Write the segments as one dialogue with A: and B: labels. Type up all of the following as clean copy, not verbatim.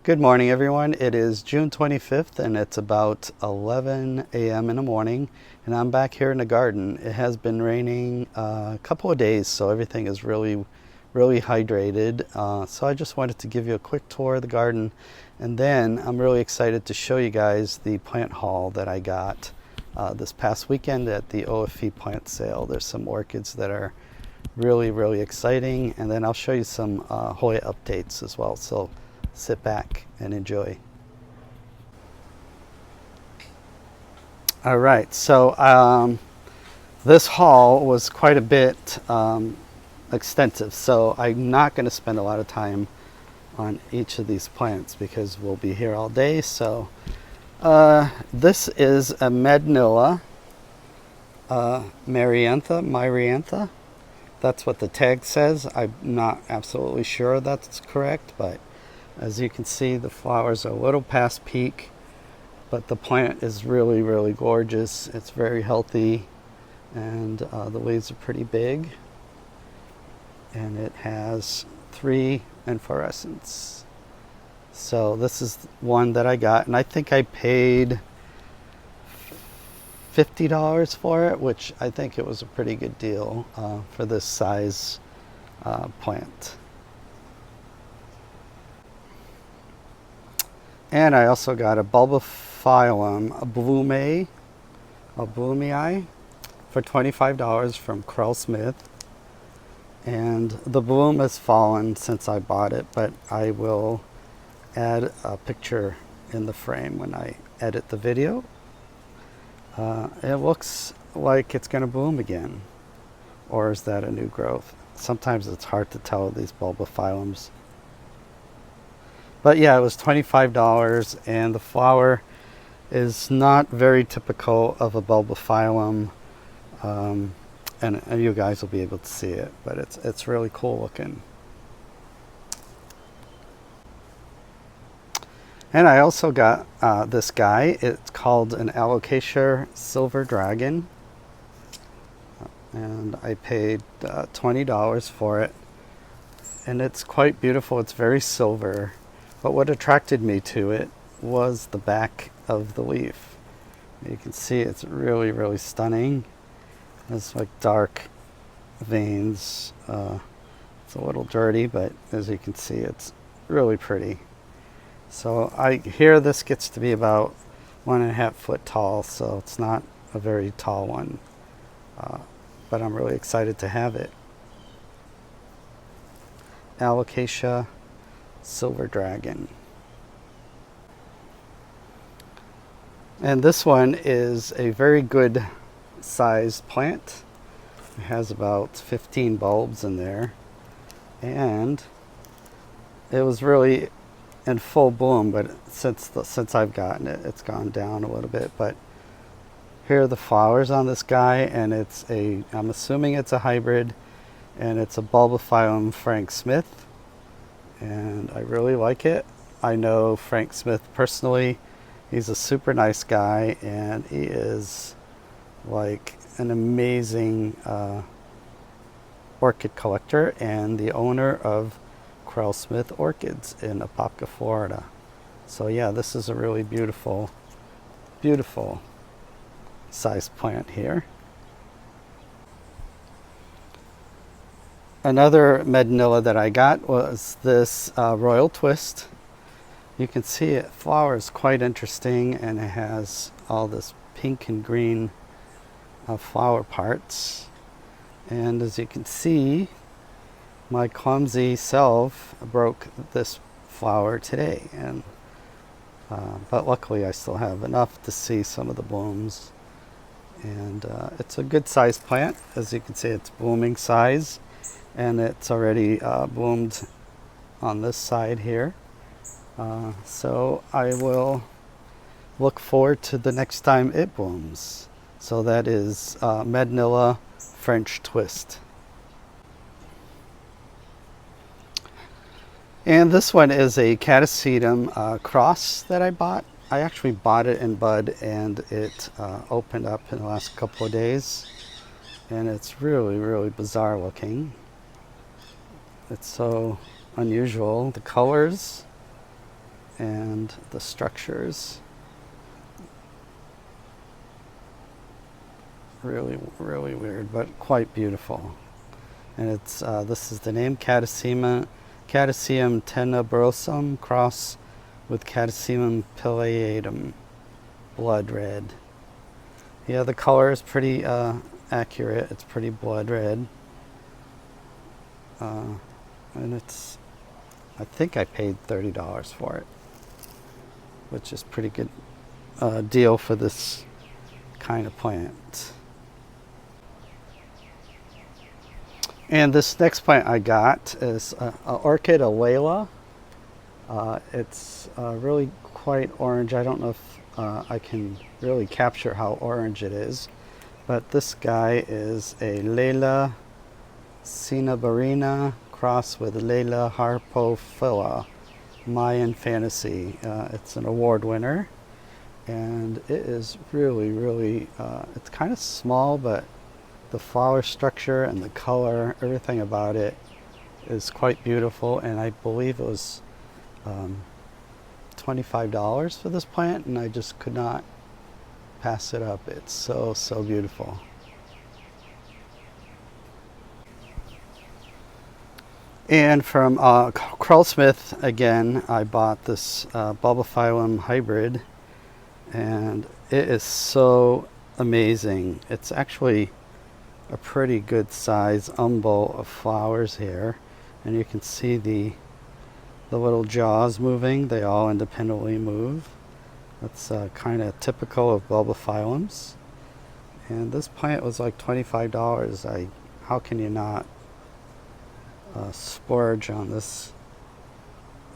A: Good morning, everyone. It is June 25th and it's about 11 a.m. in the morning, and I'm back here in the garden. It has been raining a couple of days, so everything is really hydrated. So I just wanted to give you a quick tour of the garden, and then I'm really excited to show you guys the plant haul that I got this past weekend at the OFE plant sale. There's some orchids that are really exciting, and then I'll show you some Hoya updates as well. So sit back and enjoy. All right, so this haul was quite a bit extensive, so I'm not going to spend a lot of time on each of these plants because we'll be here all day. So this is a Mednola mariantha. That's what the tag says. I'm not absolutely sure that's correct, but as you can see, the flowers are a little past peak, but the plant is really gorgeous. It's very healthy, and the leaves are pretty big, and it has 3 inflorescences. So this is one that I got, and I think I paid $50 for it, which I think it was a pretty good deal for this size plant. And I also got a Bulbaphyllum, a Bulbophyllum for $25 from Karl Smith. And the bloom has fallen since I bought it, but I will add a picture in the frame when I edit the video. It looks like it's going to bloom again. Or is that a new growth? Sometimes it's hard to tell with these Bulbaphyllums. But yeah, it was $25, and the flower is not very typical of a Bulbaphyllum, and you guys will be able to see it, but it's really cool looking. And I also got this guy. It's called an Alocasia silver dragon, and I paid $20 for it, and it's quite beautiful. It's very silver. But what attracted me to it was the back of the leaf. You can see it's really stunning. It's like dark veins. It's a little dirty, but as you can see, it's really pretty. So I hear this gets to be about 1.5 foot tall, so it's not a very tall one. But I'm really excited to have it. Alocasia silver dragon. And this one is a very good sized plant. It has about 15 bulbs in there, and it was really in full bloom, but since I've gotten it, it's gone down a little bit. But here are the flowers on this guy, and I'm assuming it's a hybrid, and it's a Bulbaphyllum Frank Smith. And I really like it. I know Frank Smith personally. He's a super nice guy, and he is like an amazing orchid collector and the owner of Karl Smith Orchids in Apopka, Florida. So yeah, this is a really beautiful size plant here. Another Mednilla that I got was this Royal Twist. You can see it flowers quite interesting, and it has all this pink and green flower parts. And as you can see, my clumsy self broke this flower today, and but luckily I still have enough to see some of the blooms. And it's a good sized plant. As you can see, it's blooming size. And it's already bloomed on this side here. So I will look forward to the next time it blooms. So that is MedNilla French Twist. And this one is a Cactitum Cross that I bought. I actually bought it in bud, and it opened up in the last couple of days. And it's really bizarre looking. It's so unusual. The colors and the structures. Really, really weird, but quite beautiful. And it's this is the name Cataseum tenebrosum cross with Cataseum pileatum, blood red. Yeah, the color is pretty accurate. It's pretty blood red. And it's, I think I paid $30 for it, which is pretty good deal for this kind of plant. And this next plant I got is an orchid, Laelia. It's really quite orange. I don't know if I can really capture how orange it is, but this guy is a Laelia cinnabarina cross with Laelia harpophylla, Mayan fantasy. It's an award winner, and it is really, really, it's kind of small, but the flower structure and the color, everything about it is quite beautiful. And I believe it was $25 for this plant, and I just could not pass it up. It's so, so beautiful. And from Karl Smith, again, I bought this Bulbaphyllum hybrid, and it is so amazing. It's actually a pretty good size umbel of flowers here, and you can see the little jaws moving. They all independently move. That's kind of typical of Bulbaphyllums. And this plant was like $25. How can you not splurge on this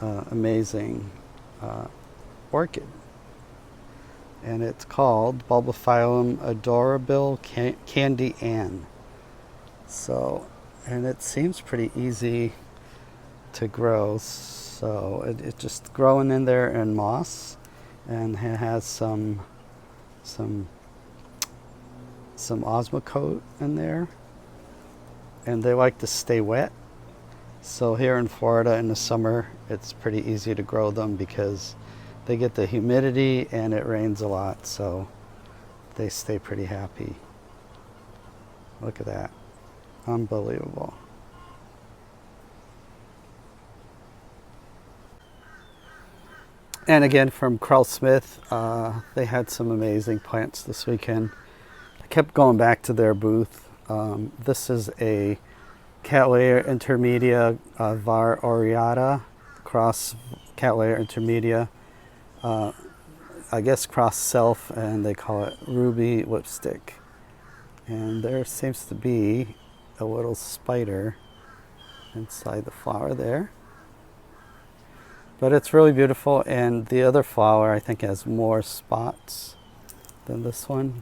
A: amazing orchid? And it's called Bulbophyllum adorable Candy Ann. So, and it seems pretty easy to grow. So it's just growing in there in moss, and it has some osmocote in there, and they like to stay wet. So here in Florida in the summer, it's pretty easy to grow them because they get the humidity and it rains a lot, so they stay pretty happy. Look at that. Unbelievable. And again, from Karl Smith, they had some amazing plants this weekend. I kept going back to their booth. This is a Cattleya intermedia var aureata cross Cattleya intermedia. I guess cross self, and they call it ruby lipstick. And there seems to be a little spider inside the flower there. But it's really beautiful, and the other flower I think has more spots than this one.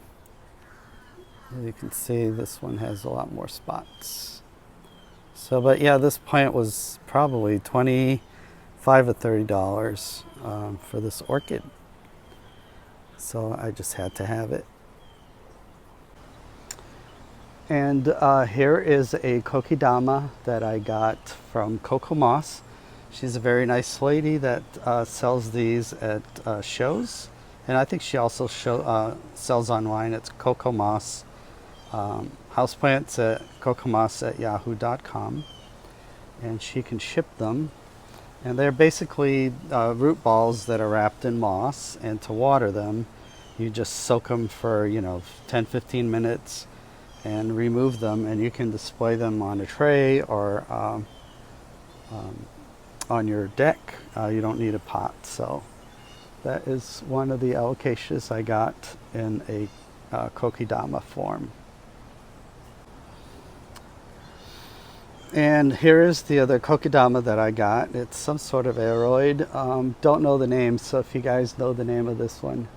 A: As you can see, this one has a lot more spots. So, but yeah, this plant was probably $25 or $30 for this orchid. So I just had to have it. And here is a Kokedama that I got from Kokomos. She's a very nice lady that sells these at shows. And I think she also sells online. It's Kokomos. Houseplants at kokomos@yahoo.com. And she can ship them. And they're basically root balls that are wrapped in moss. And to water them, you just soak them for 10-15 minutes and remove them, and you can display them on a tray or on your deck. You don't need a pot. So that is one of the Alocasias I got in a Kokedama form. And here is the other Kokedama that I got. It's some sort of Airoid. Don't know the name, so if you guys know the name of this one,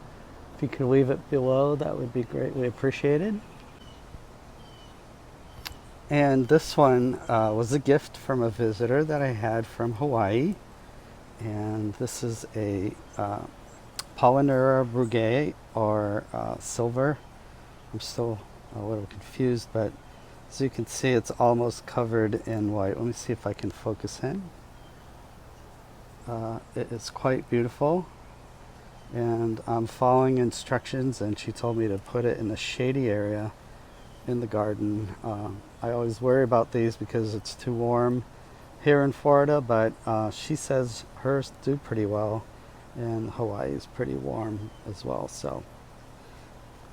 A: if you could leave it below, that would be greatly appreciated. And this one was a gift from a visitor that I had from Hawaii. And this is a Polynura brugate, or silver. I'm still a little confused, but as you can see, it's almost covered in white. Let me see if I can focus in. It is quite beautiful, and I'm following instructions, and she told me to put it in a shady area in the garden. I always worry about these because it's too warm here in Florida, but she says hers do pretty well, and Hawaii is pretty warm as well, so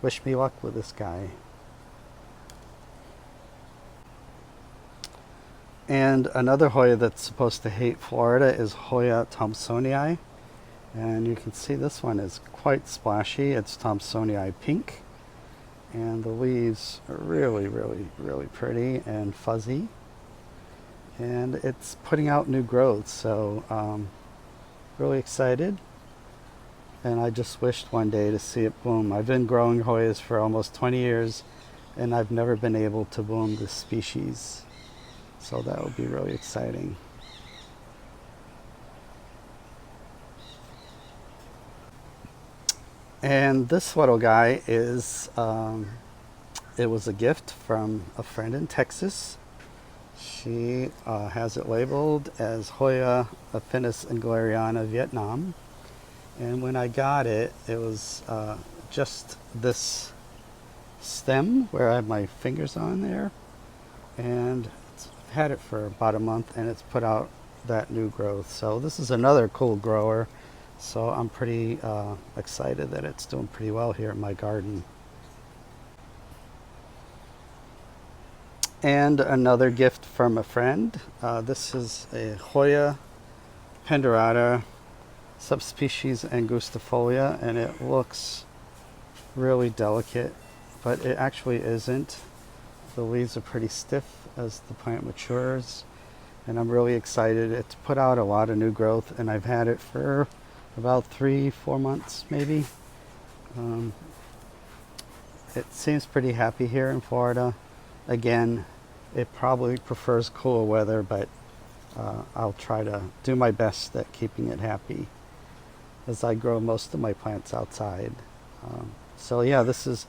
A: wish me luck with this guy. And another Hoya that's supposed to hate Florida is Hoya Tomsoni Eye. And you can see this one is quite splashy. It's Tomsoni Eye pink. And the leaves are really, really, really pretty and fuzzy. And it's putting out new growth, so really excited. And I just wished one day to see it bloom. I've been growing Hoyas for almost 20 years, and I've never been able to bloom this species. So that would be really exciting. And this little guy is, it was a gift from a friend in Texas. She has it labeled as Hoya Finis and Galeriana Vietnam. And when I got it, it was just this stem where I have my fingers on there. And I've had it for about a month, and it's put out that new growth. So this is another cool grower. So I'm pretty excited that it's doing pretty well here in my garden. And another gift from a friend. This is a Hoya pendurata subspecies Angustifolia, and it looks really delicate, but it actually isn't. The leaves are pretty stiff as the plant matures, and I'm really excited. It's put out a lot of new growth, and I've had it for about 3-4 months maybe. It seems pretty happy here in Florida. Again, it probably prefers cooler weather, but I'll try to do my best at keeping it happy as I grow most of my plants outside. So yeah, this is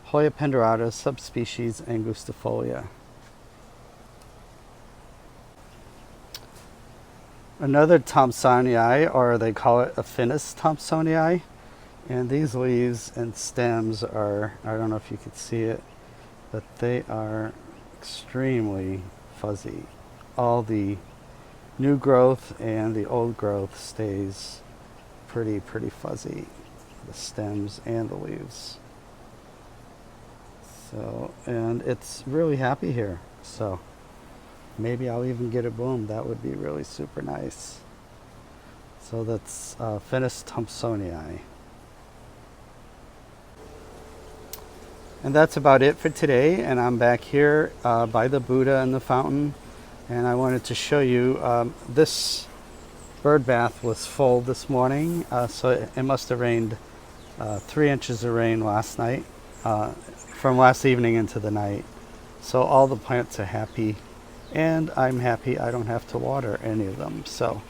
A: Hoya pendurata subspecies Angustifolia. Another Tomsoni Eye, or they call it a Finis Tumsoni Eye, and these leaves and stems are, I don't know if you can see it, but they are extremely fuzzy. All the new growth and the old growth stays pretty fuzzy, the stems and the leaves. So, and it's really happy here, so maybe I'll even get a bloom. That would be really super nice. So that's Finis Tumsoni Eye. And that's about it for today, and I'm back here by the Buddha and the fountain, and I wanted to show you this bird bath was full this morning, so it must have rained 3 inches of rain last night, from last evening into the night. So all the plants are happy, and I'm happy I don't have to water any of them. So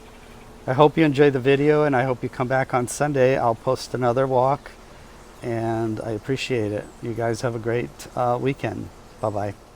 A: I hope you enjoyed the video, and I hope you come back on Sunday. I'll post another walk, and I appreciate it. You guys have a great weekend. Bye-bye.